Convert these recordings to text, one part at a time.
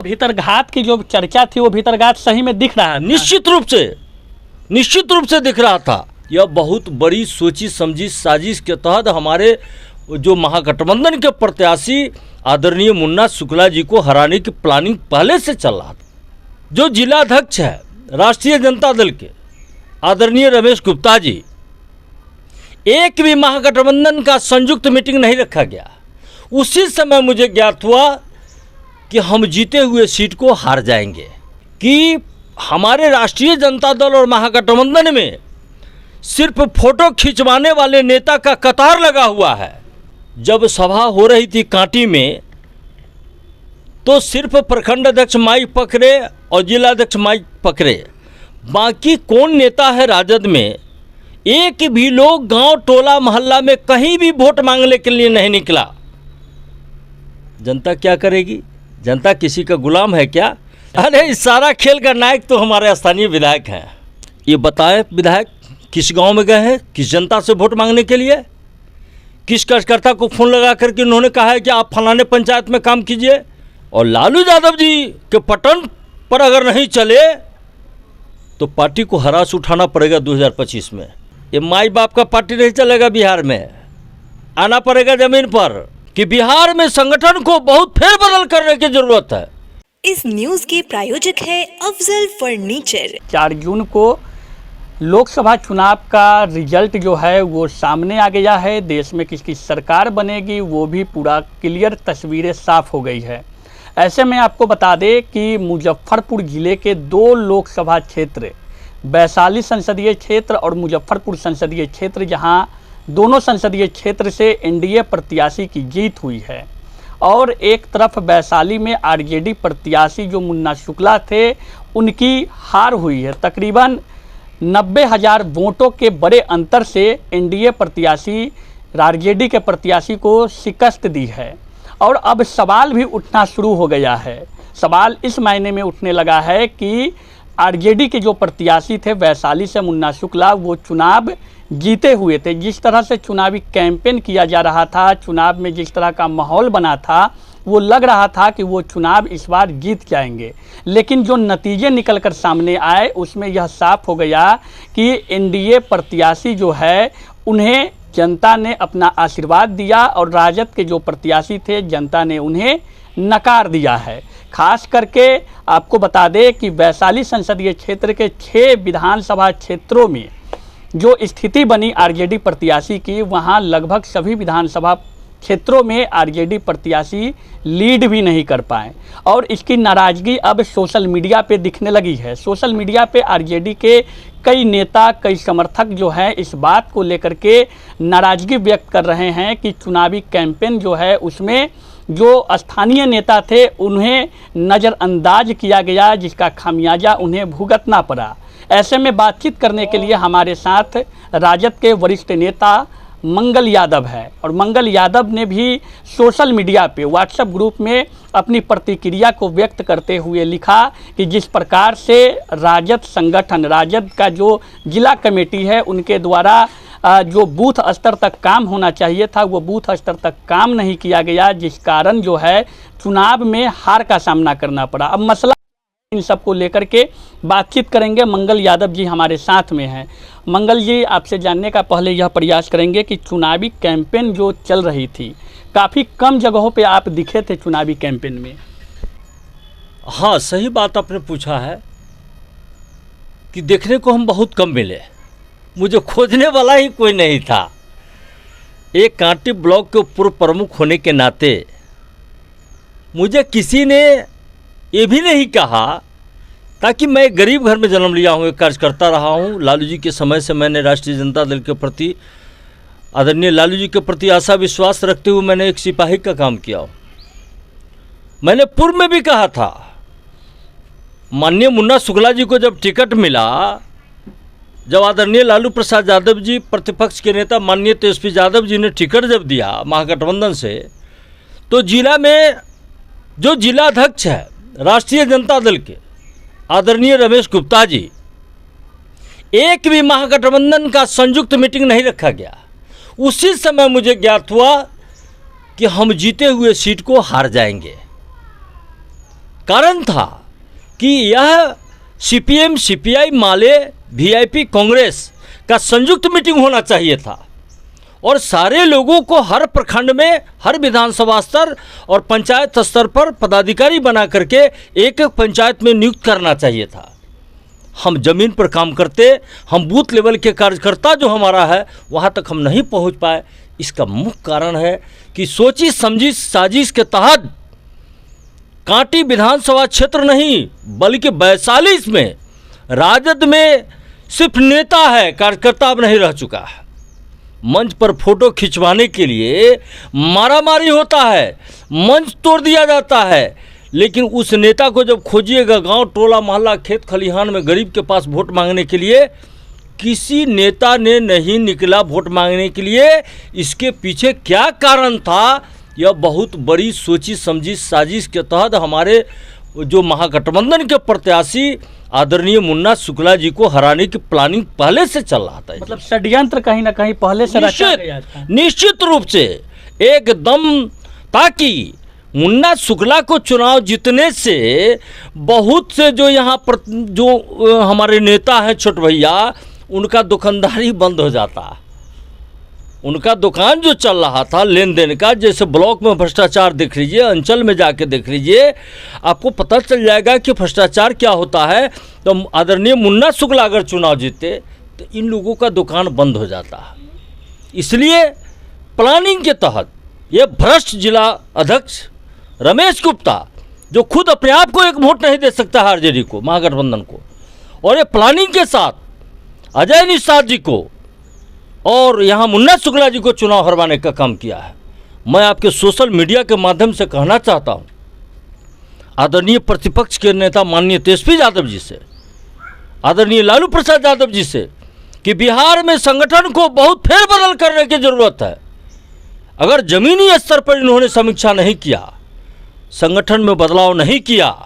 भीतरघात की जो चर्चा थी वो भीतरघात सही में दिख रहा है। निश्चित रूप से दिख रहा था। यह बहुत बड़ी सोची समझी साजिश के तहत हमारे जो महागठबंधन के प्रत्याशी आदरणीय मुन्ना शुक्ला जी को हराने की प्लानिंग पहले से चल रहा था। जो जिलाध्यक्ष है राष्ट्रीय जनता दल के आदरणीय रमेश गुप्ता जी, एक भी महागठबंधन का संयुक्त मीटिंग नहीं रखा गया। उसी समय मुझे ज्ञात हुआ कि हम जीते हुए सीट को हार जाएंगे, कि हमारे राष्ट्रीय जनता दल और महागठबंधन में सिर्फ फोटो खिंचवाने वाले नेता का कतार लगा हुआ है। जब सभा हो रही थी कांटी में, तो सिर्फ प्रखंड अध्यक्ष माइक पकड़े और जिलाध्यक्ष माइक पकड़े, बाकी कौन नेता है राजद में? एक भी लोग गांव टोला मोहल्ला में कहीं भी वोट मांगने के लिए नहीं निकला। जनता क्या करेगी? जनता किसी का गुलाम है क्या? अरे इस सारा खेल का नायक तो हमारे स्थानीय विधायक हैं। ये बताएं विधायक किस गांव में गए हैं, किस जनता से वोट मांगने के लिए, किस कार्यकर्ता को फोन लगा करके उन्होंने कहा है कि आप फलाने पंचायत में काम कीजिए? और लालू यादव जी के पटन पर अगर नहीं चले तो पार्टी को हरास उठाना पड़ेगा 2025 में। ये माई बाप का पार्टी नहीं चलेगा बिहार में। आना पड़ेगा जमीन पर कि बिहार में संगठन को बहुत फेरबदल करने की जरूरत है। इस न्यूज के प्रायोजक है अफजल फर्नीचर। 4 जून को लोकसभा चुनाव का रिजल्ट जो है वो सामने आ गया है। देश में किसकी सरकार बनेगी वो भी पूरा क्लियर तस्वीरें साफ हो गई है। ऐसे में आपको बता दें कि मुजफ्फरपुर ज़िले के 2 लोकसभा क्षेत्र, वैशाली संसदीय क्षेत्र और मुजफ्फरपुर संसदीय क्षेत्र, जहां दोनों संसदीय क्षेत्र से एनडीए प्रत्याशी की जीत हुई है, और एक तरफ वैशाली में आरजेडी प्रत्याशी जो मुन्ना शुक्ला थे उनकी हार हुई है। तकरीबन 90,000 वोटों के बड़े अंतर से एनडीए प्रत्याशी आरजेडी के प्रत्याशी को शिकस्त दी है। और अब सवाल भी उठना शुरू हो गया है। सवाल इस मायने में उठने लगा है कि आरजेडी के जो प्रत्याशी थे वैशाली से मुन्ना शुक्ला, वो चुनाव जीते हुए थे। जिस तरह से चुनावी कैंपेन किया जा रहा था, चुनाव में जिस तरह का माहौल बना था, वो लग रहा था कि वो चुनाव इस बार जीत जाएंगे। लेकिन जो नतीजे निकलकर सामने आए उसमें यह साफ हो गया कि एनडीए प्रत्याशी जो है उन्हें जनता ने अपना आशीर्वाद दिया और राजद के जो प्रत्याशी थे जनता ने उन्हें नकार दिया है। खास करके आपको बता दें कि वैशाली संसदीय क्षेत्र के 6 विधानसभा क्षेत्रों में जो स्थिति बनी आरजेडी प्रत्याशी की, वहां लगभग सभी विधानसभा क्षेत्रों में आरजेडी प्रत्याशी लीड भी नहीं कर पाए। और इसकी नाराज़गी अब सोशल मीडिया पे दिखने लगी है। सोशल मीडिया पे आरजेडी के कई नेता, कई समर्थक जो हैं इस बात को लेकर के नाराज़गी व्यक्त कर रहे हैं कि चुनावी कैंपेन जो है उसमें जो स्थानीय नेता थे उन्हें नज़रअंदाज किया गया, जिसका खामियाजा उन्हें भुगतना पड़ा। ऐसे में बातचीत करने के लिए हमारे साथ राजद के वरिष्ठ नेता मंगल यादव है, और मंगल यादव ने भी सोशल मीडिया पे व्हाट्सएप ग्रुप में अपनी प्रतिक्रिया को व्यक्त करते हुए लिखा कि जिस प्रकार से राजद संगठन, राजद का जो जिला कमेटी है उनके द्वारा जो बूथ स्तर तक काम होना चाहिए था वो बूथ स्तर तक काम नहीं किया गया, जिस कारण जो है चुनाव में हार का सामना करना पड़ा। अब मसला इन सब को लेकर के बातचीत करेंगे। मंगल यादव जी हमारे साथ में हैं। मंगल जी, आपसे जानने का पहले यह प्रयास करेंगे कि चुनावी कैंपेन जो चल रही थी, काफ़ी कम जगहों पे आप दिखे थे चुनावी कैंपेन में। हाँ, सही बात आपने पूछा है कि देखने को हम बहुत कम मिले। मुझे खोजने वाला ही कोई नहीं था। एक कांटी ब्लॉक के पूर्व प्रमुख होने के नाते मुझे किसी ने ये भी नहीं कहा, ताकि मैं गरीब घर में जन्म लिया हूँ, एक कार्यकर्ता रहा हूँ। लालू जी के समय से मैंने राष्ट्रीय जनता दल के प्रति, आदरणीय लालू जी के प्रति आशा विश्वास रखते हुए मैंने एक सिपाही का काम किया हूँ। मैंने पूर्व में भी कहा था, माननीय मुन्ना शुक्ला जी को जब टिकट मिला, जब आदरणीय लालू प्रसाद यादव जी प्रतिपक्ष के नेता माननीय तेजस्वी यादव जी ने टिकट जब दिया महागठबंधन से, तो जिला में जो जिलाध्यक्ष है राष्ट्रीय जनता दल के आदरणीय रमेश गुप्ता जी, एक भी महागठबंधन का संयुक्त मीटिंग नहीं रखा गया। उसी समय मुझे ज्ञात हुआ कि हम जीते हुए सीट को हार जाएंगे, कारण था कि यह सीपीएम, सीपीआई, माले, वीआईपी, कांग्रेस का संयुक्त मीटिंग होना चाहिए था और सारे लोगों को हर प्रखंड में, हर विधानसभा स्तर और पंचायत स्तर पर पदाधिकारी बना करके एक एक पंचायत में नियुक्त करना चाहिए था। हम जमीन पर काम करते, हम बूथ लेवल के कार्यकर्ता जो हमारा है वहाँ तक हम नहीं पहुँच पाए। इसका मुख्य कारण है कि सोची समझी साजिश के तहत कांटी विधानसभा क्षेत्र नहीं बल्कि वैशाली में राजद में सिर्फ नेता है, कार्यकर्ता अब नहीं रह चुका है। मंच पर फोटो खिंचवाने के लिए मारामारी होता है, मंच तोड़ दिया जाता है, लेकिन उस नेता को जब खोजिएगा गांव, टोला, मोहल्ला, खेत खलिहान में गरीब के पास वोट मांगने के लिए, किसी नेता ने नहीं निकला वोट मांगने के लिए। इसके पीछे क्या कारण था? यह बहुत बड़ी सोची समझी साजिश के तहत हमारे जो महागठबंधन के प्रत्याशी आदरणीय मुन्ना शुक्ला जी को हराने की प्लानिंग पहले से चल रहा था। मतलब षड्यंत्र कहीं ना कहीं पहले से रचा गया था। निश्चित रूप से एकदम, ताकि मुन्ना शुक्ला को चुनाव जीतने से बहुत से जो यहाँ पर जो हमारे नेता हैं छोट भैया, उनका दुकानदारी बंद हो जाता। उनका दुकान जो चल रहा था लेन देन का, जैसे ब्लॉक में भ्रष्टाचार देख लीजिए, अंचल में जाके देख लीजिए, आपको पता चल जाएगा कि भ्रष्टाचार क्या होता है। तो आदरणीय मुन्ना शुक्ला अगर चुनाव जीते तो इन लोगों का दुकान बंद हो जाता। इसलिए प्लानिंग के तहत ये भ्रष्ट जिला अध्यक्ष रमेश गुप्ता, जो खुद अपने आप को एक वोट नहीं दे सकता है आरजेडी को, महागठबंधन को, और ये प्लानिंग के साथ अजय निषाद जी को और यहाँ मुन्ना शुक्ला जी को चुनाव हरवाने का काम किया है। मैं आपके सोशल मीडिया के माध्यम से कहना चाहता हूँ आदरणीय प्रतिपक्ष के नेता माननीय तेजस्वी यादव जी से, आदरणीय लालू प्रसाद यादव जी से, कि बिहार में संगठन को बहुत फेरबदल करने की जरूरत है। अगर जमीनी स्तर पर इन्होंने समीक्षा नहीं किया, संगठन में बदलाव नहीं किया,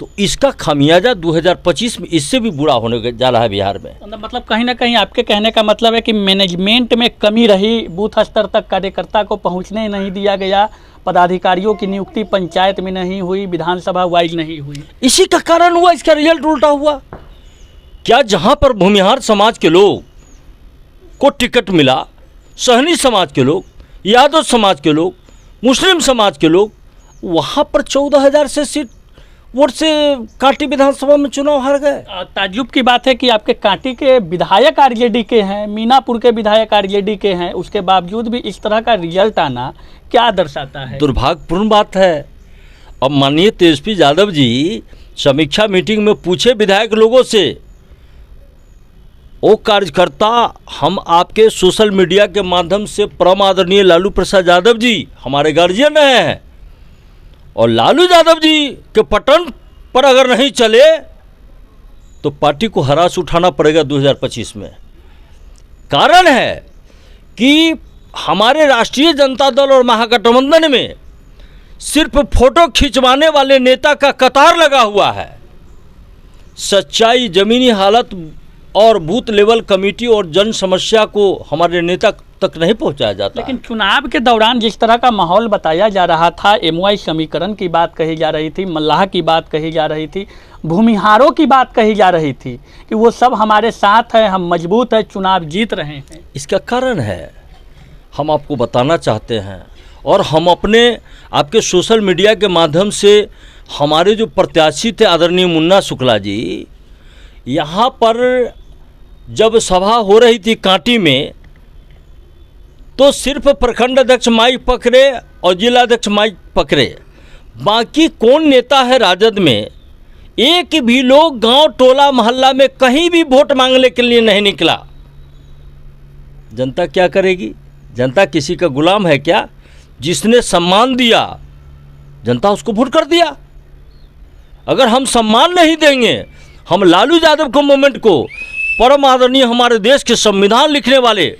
तो इसका खामियाजा 2025 में इससे भी बुरा होने जा रहा है बिहार में। मतलब कहीं ना कहीं आपके कहने का मतलब है कि मैनेजमेंट में कमी रही, बूथ स्तर तक कार्यकर्ता को पहुंचने नहीं दिया गया, पदाधिकारियों की नियुक्ति पंचायत में नहीं हुई, विधानसभा वाइज नहीं हुई। इसी का कारण हुआ, इसका रिजल्ट उल्टा हुआ। क्या जहां पर भूमिहार समाज के लोग को टिकट मिला, सहनी समाज के लोग, यादव समाज के लोग, मुस्लिम समाज के लोग, वहां पर 14,000 से सीट वोट से कांटी विधानसभा में चुनाव हार गए। ताज्जुब की बात है कि आपके कांटी के विधायक आरजेडी के हैं, मीनापुर के विधायक आरजेडी के हैं, उसके बावजूद भी इस तरह का रिजल्ट आना क्या दर्शाता है? दुर्भाग्यपूर्ण बात है। अब माननीय तेजस्वी यादव जी समीक्षा मीटिंग में पूछे विधायक लोगों से, ओ कार्यकर्ता, हम आपके सोशल मीडिया के माध्यम से परम आदरणीय लालू प्रसाद यादव जी हमारे गार्जियन हैं, और लालू यादव जी के पटन पर अगर नहीं चले तो पार्टी को हरास उठाना पड़ेगा 2025 में। कारण है कि हमारे राष्ट्रीय जनता दल और महागठबंधन में सिर्फ फोटो खिंचवाने वाले नेता का कतार लगा हुआ है। सच्चाई, जमीनी हालत और बूथ लेवल कमेटी और जन समस्या को हमारे नेता तक नहीं पहुंचाया जाता। लेकिन चुनाव के दौरान जिस तरह का माहौल बताया जा रहा था, एमवाई समीकरण की बात कही जा रही थी, मल्लाह की बात कही जा रही थी, भूमिहारों की बात कही जा रही थी कि वो सब हमारे साथ हैं, हम मजबूत हैं, चुनाव जीत रहे हैं। इसका कारण है, हम आपको बताना चाहते हैं, और हम अपने आपके सोशल मीडिया के माध्यम से हमारे जो प्रत्याशी थे आदरणीय मुन्ना शुक्ला जी, यहाँ पर जब सभा हो रही थी कांटी में, तो सिर्फ प्रखंड अध्यक्ष माइक पकड़े और जिलाध्यक्ष माइक पकड़े, बाकी कौन नेता है राजद में? एक भी लोग गांव, टोला, मोहल्ला में कहीं भी वोट मांगने के लिए नहीं निकला। जनता क्या करेगी? जनता किसी का गुलाम है क्या? जिसने सम्मान दिया जनता उसको वोट कर दिया। अगर हम सम्मान नहीं देंगे, हम लालू यादव को मूवमेंट को, परम आदरणीय हमारे देश के संविधान लिखने वाले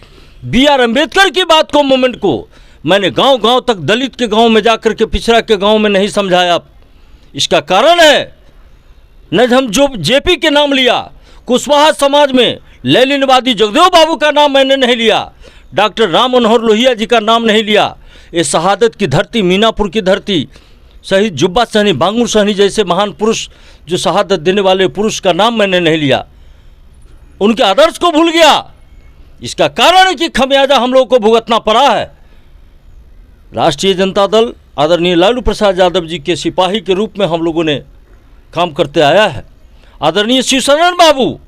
BR अम्बेडकर की बात को, मूवमेंट को मैंने गांव-गांव तक, दलित के गांव में जाकर के, पिछड़ा के गांव में नहीं समझाया। इसका कारण है न हम जो JP के नाम लिया, कुशवाहा समाज में लेनिनवादी जगदेव बाबू का नाम मैंने नहीं लिया, डॉक्टर राम मनोहर लोहिया जी का नाम नहीं लिया। ये शहादत की धरती, मीनापुर की धरती, शहीद जुब्बा सहनी, बांगुर सहनी जैसे महान पुरुष जो शहादत देने वाले पुरुष का नाम मैंने नहीं लिया, उनके आदर्श को भूल गया। इसका कारण है कि खमियाजा हम लोगों को भुगतना पड़ा है। राष्ट्रीय जनता दल आदरणीय लालू प्रसाद यादव जी के सिपाही के रूप में हम लोगों ने काम करते आया है। आदरणीय शिवशरण बाबू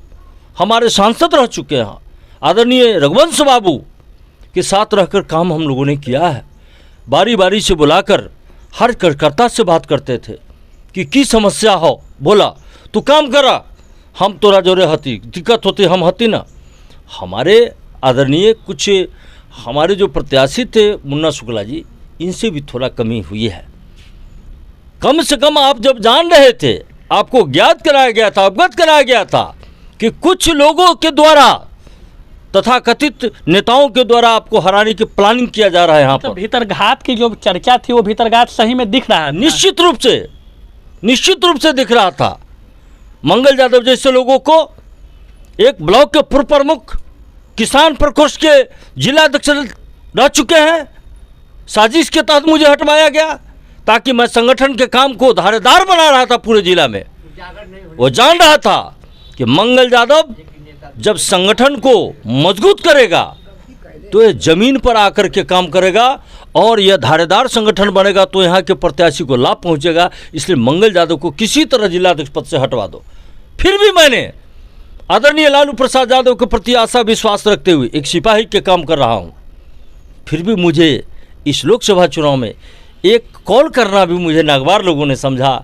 हमारे सांसद रह चुके हैं। आदरणीय रघुवंश बाबू के साथ रहकर काम हम लोगों ने किया है। बारी बारी से बुलाकर हर कार्यकर्ता से बात करते थे कि समस्या हो, बोला तू काम करा, हम तोरा जोरे हती, दिक्कत होती हम हती ना। हमारे आदरणीय कुछ हमारे जो प्रत्याशी थे मुन्ना शुक्ला जी, इनसे भी थोड़ा कमी हुई है। कम से कम आप जब जान रहे थे, आपको ज्ञात कराया गया था, अवगत कराया गया था कि कुछ लोगों के द्वारा तथाकथित नेताओं के द्वारा आपको हराने की प्लानिंग किया जा रहा है। यहाँ पर भीतरघात की जो चर्चा थी वो भीतरघात सही में दिख रहा है। निश्चित रूप से दिख रहा था। मंगल यादव जैसे लोगों को एक ब्लॉक के पूर्व प्रमुख, किसान प्रकोष्ठ के जिला अध्यक्ष रह चुके हैं। साजिश के तहत मुझे हटवाया गया ताकि मैं संगठन के काम को धारेदार बना रहा था पूरे जिला में। वो जान रहा था कि मंगल यादव जब संगठन को मजबूत करेगा तो ये जमीन पर आकर के काम करेगा और यह धारेदार संगठन बनेगा तो यहाँ के प्रत्याशी को लाभ पहुँचेगा। इसलिए मंगल यादव को किसी तरह जिला अध्यक्ष पद से हटवा दो। फिर भी मैंने आदरणीय लालू प्रसाद यादव के प्रति आशा विश्वास रखते हुए एक सिपाही के काम कर रहा हूँ। फिर भी मुझे इस लोकसभा चुनाव में एक कॉल करना भी मुझे नागवार लोगों ने समझा।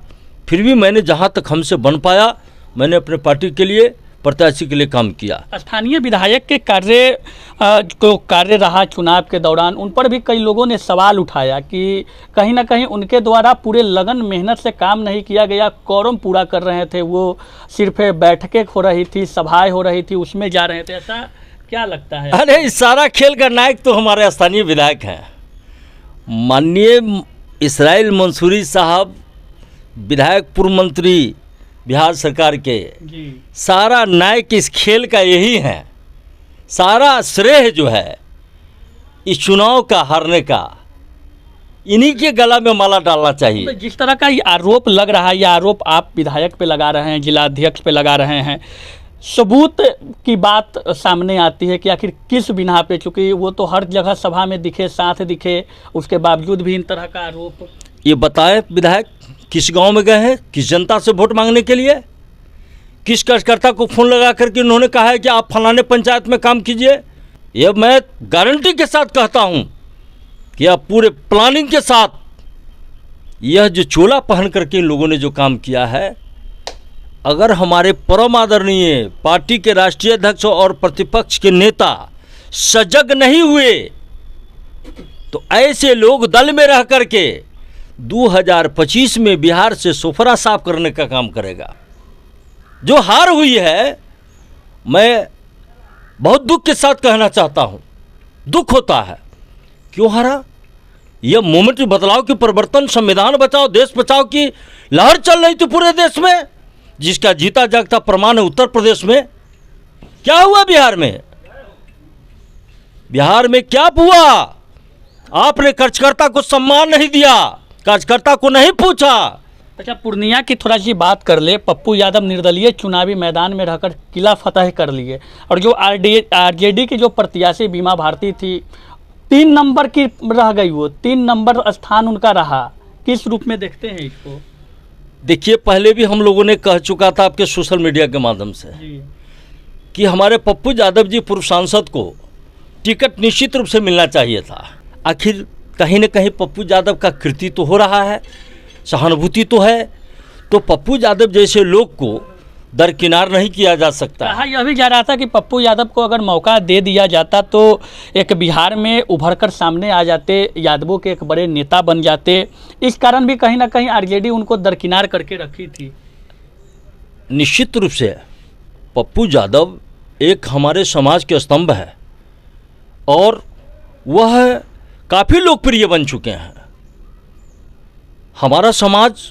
फिर भी मैंने जहाँ तक हमसे बन पाया, मैंने अपने पार्टी के लिए, प्रत्याशी के लिए काम किया। स्थानीय विधायक के कार्य रहा चुनाव के दौरान, उन पर भी कई लोगों ने सवाल उठाया कि कहीं ना कहीं उनके द्वारा पूरे लगन मेहनत से काम नहीं किया गया। कोरम पूरा कर रहे थे, वो सिर्फ बैठकें हो रही थी, सभाएं हो रही थी, उसमें जा रहे थे। ऐसा क्या लगता है? अरे इस सारा खेल का नायक तो हमारे स्थानीय विधायक हैं। माननीय इसराइल मंसूरी साहब, विधायक पूर्व मंत्री बिहार सरकार के, सारा नायक इस खेल का यही है। सारा श्रेय जो है इस चुनाव का हारने का इन्हीं के गला में माला डालना चाहिए। जिस तरह का ये आरोप लग रहा है, ये आरोप आप विधायक पे लगा रहे हैं, जिला अध्यक्ष पे लगा रहे हैं, सबूत की बात सामने आती है कि आखिर किस बिना पे, चूँकि वो तो हर जगह सभा में दिखे, साथ दिखे, उसके बावजूद भी इन तरह का आरोप। ये बताए विधायक किस गांव में गए हैं, किस जनता से वोट मांगने के लिए, किस कार्यकर्ता को फोन लगा करके उन्होंने कहा है कि आप फलाने पंचायत में काम कीजिए। यह मैं गारंटी के साथ कहता हूं कि आप पूरे प्लानिंग के साथ यह जो चोला पहन करके इन लोगों ने जो काम किया है, अगर हमारे परम आदरणीय पार्टी के राष्ट्रीय अध्यक्ष और प्रतिपक्ष के नेता सजग नहीं हुए तो ऐसे लोग दल में रह करके 2025 में बिहार से सोफरा साफ करने का काम करेगा। जो हार हुई है, मैं बहुत दुख के साथ कहना चाहता हूं, दुख होता है। क्यों हारा? यह मूवमेंट बदलाव की परिवर्तन, संविधान बचाओ देश बचाओ की लहर चल रही थी पूरे देश में, जिसका जीता जागता प्रमाण है उत्तर प्रदेश में। क्या हुआ बिहार में? बिहार में क्या हुआ? आपने कार्यकर्ता को सम्मान नहीं दिया, कार्यकर्ता को नहीं पूछा। अच्छा, पूर्णिया की थोड़ा सी बात कर ले। पप्पू यादव निर्दलीय चुनावी मैदान में रहकर किला फतह कर लिए, और जो आरजेडी की जो प्रत्याशी बीमा भारती थी, 3 नंबर की रह गई, वो 3 नंबर स्थान उनका रहा। किस रूप में देखते हैं इसको? देखिए, पहले भी हम लोगों ने कह चुका था आपके सोशल मीडिया के माध्यम से कि हमारे पप्पू यादव जी पूर्व सांसद को टिकट निश्चित रूप से मिलना चाहिए था। आखिर कहीं न कहीं पप्पू यादव का कृति तो हो रहा है, सहानुभूति तो है, तो पप्पू यादव जैसे लोग को दरकिनार नहीं किया जा सकता। कहा यह भी जा रहा था कि पप्पू यादव को अगर मौका दे दिया जाता तो एक बिहार में उभर कर सामने आ जाते, यादवों के एक बड़े नेता बन जाते। इस कारण भी कहीं ना कहीं आरजेडी उनको दरकिनार करके रखी थी। निश्चित रूप से पप्पू यादव एक हमारे समाज के स्तंभ है और वह काफ़ी लोकप्रिय बन चुके हैं। हमारा समाज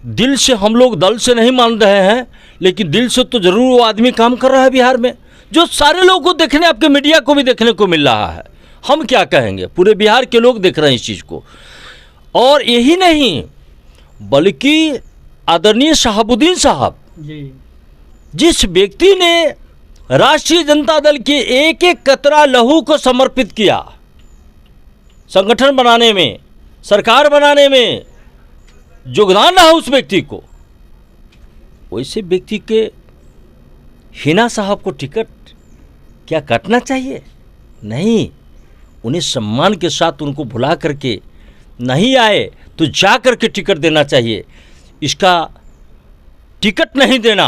दिल से, हम लोग दल से नहीं मान रहे हैं, लेकिन दिल से तो जरूर वो आदमी काम कर रहा है बिहार में, जो सारे लोगों को देखने, आपके मीडिया को भी देखने को मिल रहा है। हम क्या कहेंगे, पूरे बिहार के लोग देख रहे हैं इस चीज़ को। और यही नहीं बल्कि आदरणीय शहाबुद्दीन साहब, जी जिस व्यक्ति ने राष्ट्रीय जनता दल के एक एक कतरा लहू को समर्पित किया संगठन बनाने में, सरकार बनाने में योगदान रहा उस व्यक्ति को, वैसे व्यक्ति के हिना साहब को टिकट क्या काटना चाहिए? नहीं, उन्हें सम्मान के साथ उनको बुला करके, नहीं आए तो जा करके टिकट देना चाहिए। इसका टिकट नहीं देना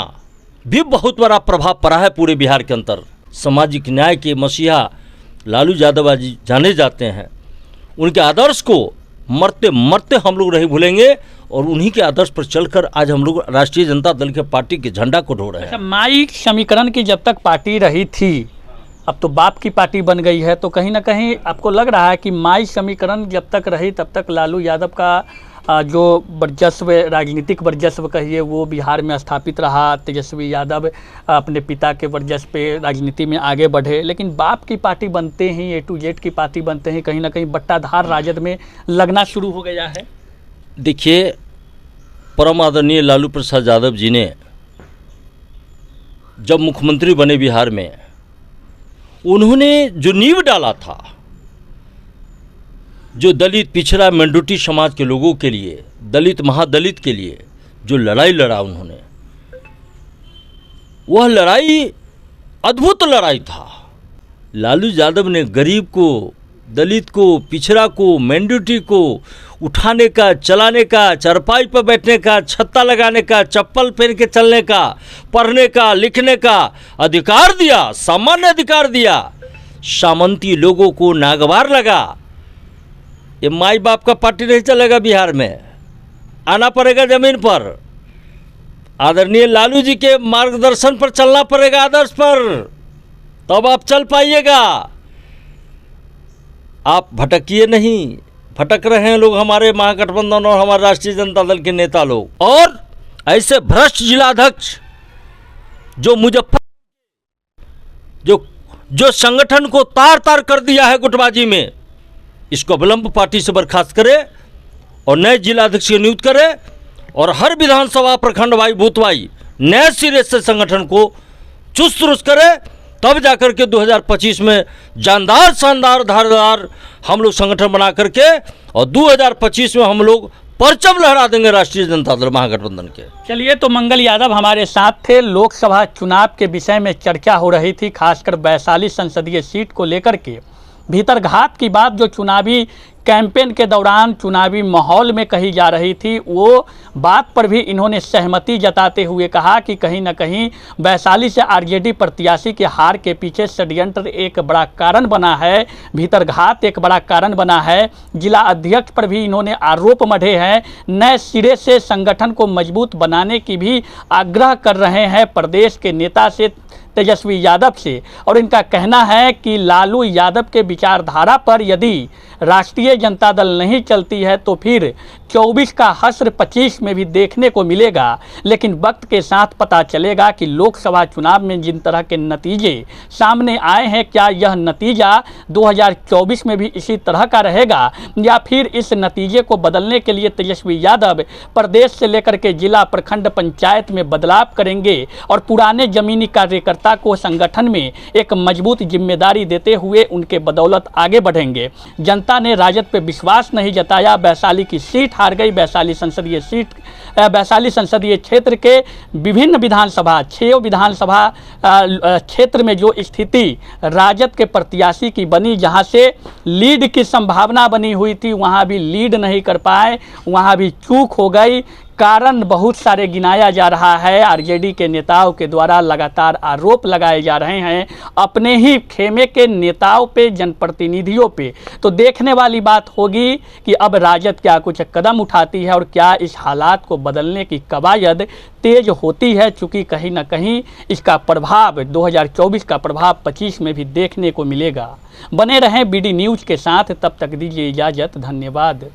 भी बहुत बड़ा प्रभाव पड़ा है पूरे बिहार के अंदर। सामाजिक न्याय के मसीहा लालू यादव जी जाने जाते हैं। उनके आदर्श को मरते मरते हम लोग नहीं भूलेंगे और उन्हीं के आदर्श पर चलकर आज हम लोग राष्ट्रीय जनता दल के पार्टी के झंडा को ढो रहे हैं। अच्छा, माई समीकरण की जब तक पार्टी रही थी, अब तो बाप की पार्टी बन गई है, तो कहीं ना कहीं आपको लग रहा है कि माई समीकरण जब तक रही तब तक लालू यादव का जो वर्चस्व, राजनीतिक वर्चस्व कहिए, वो बिहार में स्थापित रहा। तेजस्वी यादव अपने पिता के वर्चस्व पे राजनीति में आगे बढ़े, लेकिन बाप की पार्टी बनते ही, A to Z की पार्टी बनते ही कहीं ना कहीं बट्टाधार राजद में लगना शुरू हो गया है। देखिए, परम आदरणीय लालू प्रसाद यादव जी ने जब मुख्यमंत्री बने बिहार में, उन्होंने जो नींव डाला था, जो दलित पिछड़ा मेंडोटी समाज के लोगों के लिए, दलित महादलित के लिए जो लड़ाई लड़ा उन्होंने, वह लड़ाई अद्भुत लड़ाई था। लालू यादव ने गरीब को, दलित को, पिछड़ा को, मेंडोटी को उठाने का, चलाने का, चरपाई पर बैठने का, छत्ता लगाने का, चप्पल पहन के चलने का, पढ़ने का, लिखने का अधिकार दिया, सामान्य अधिकार दिया। सामंती लोगों को नागवार लगा। ये माई बाप का पार्टी नहीं चलेगा बिहार में, आना पड़ेगा जमीन पर। आदरणीय लालू जी के मार्गदर्शन पर चलना पड़ेगा, आदर्श पर, तब आप चल पाइएगा। आप भटकिए नहीं, भटक रहे हैं लोग, हमारे महागठबंधन और हमारे राष्ट्रीय जनता दल के नेता लोग। और ऐसे भ्रष्ट जिलाध्यक्ष जो जो संगठन को तार तार कर दिया है गुटबाजी में, इसको अवलंब पार्टी से बर्खास्त करे और नए जिलाध्यक्ष की नियुक्त करे और हर विधानसभा, प्रखंडवाई, बूथवाई नए सिरे से संगठन को चुस्त दुरुस्त करे, तब जाकर के 2025 में जानदार, शानदार, धारदार हम लोग संगठन बना करके और 2025 में हम लोग परचम लहरा देंगे राष्ट्रीय जनता दल महागठबंधन के। चलिए, तो मंगल यादव हमारे साथ थे। लोकसभा चुनाव के विषय में चर्चा हो रही थी, खासकर वैशाली संसदीय सीट को लेकर के। भीतरघात की बात जो चुनावी कैंपेन के दौरान चुनावी माहौल में कही जा रही थी, वो बात पर भी इन्होंने सहमति जताते हुए कहा कि कहीं ना कहीं वैशाली से आरजेडी प्रत्याशी के हार के पीछे षड्यंत्र एक बड़ा कारण बना है, भीतरघात एक बड़ा कारण बना है। जिला अध्यक्ष पर भी इन्होंने आरोप मढ़े हैं, नए सिरे से संगठन को मजबूत बनाने की भी आग्रह कर रहे हैं प्रदेश के नेता से, तेजस्वी यादव से। और इनका कहना है कि लालू यादव के विचारधारा पर यदि राष्ट्रीय जनता दल नहीं चलती है तो फिर 24 का हश्र 25 में भी देखने को मिलेगा। लेकिन वक्त के साथ पता चलेगा कि लोकसभा चुनाव में जिन तरह के नतीजे सामने आए हैं, क्या यह नतीजा 2024 में भी इसी तरह का रहेगा, या फिर इस नतीजे को बदलने के लिए तेजस्वी यादव प्रदेश से लेकर के जिला, प्रखंड, पंचायत में बदलाव करेंगे और पुराने जमीनी कार्यकर्ता को संगठन में एक मजबूत जिम्मेदारी देते हुए उनके बदौलत आगे बढ़ेंगे। जनता ने राजद पे विश्वास नहीं जताया, वैशाली की सीट हार गई। वैशाली संसदीय क्षेत्र के विभिन्न विधानसभा, 6 विधानसभा क्षेत्र में जो स्थिति राजद के प्रत्याशी की बनी, जहां से लीड की संभावना बनी हुई थी, वहां भी लीड नहीं कर पाए, वहां भी चूक हो गई। कारण बहुत सारे गिनाया जा रहा है। आरजेडी के नेताओं के द्वारा लगातार आरोप लगाए जा रहे हैं अपने ही खेमे के नेताओं पे, जनप्रतिनिधियों पे। तो देखने वाली बात होगी कि अब राजद क्या कुछ कदम उठाती है और क्या इस हालात को बदलने की कवायद तेज होती है, चूँकि कहीं ना कहीं इसका प्रभाव 2024 का प्रभाव 25 में भी देखने को मिलेगा। बने रहें BD न्यूज़ के साथ, तब तक दीजिए इजाज़त, धन्यवाद।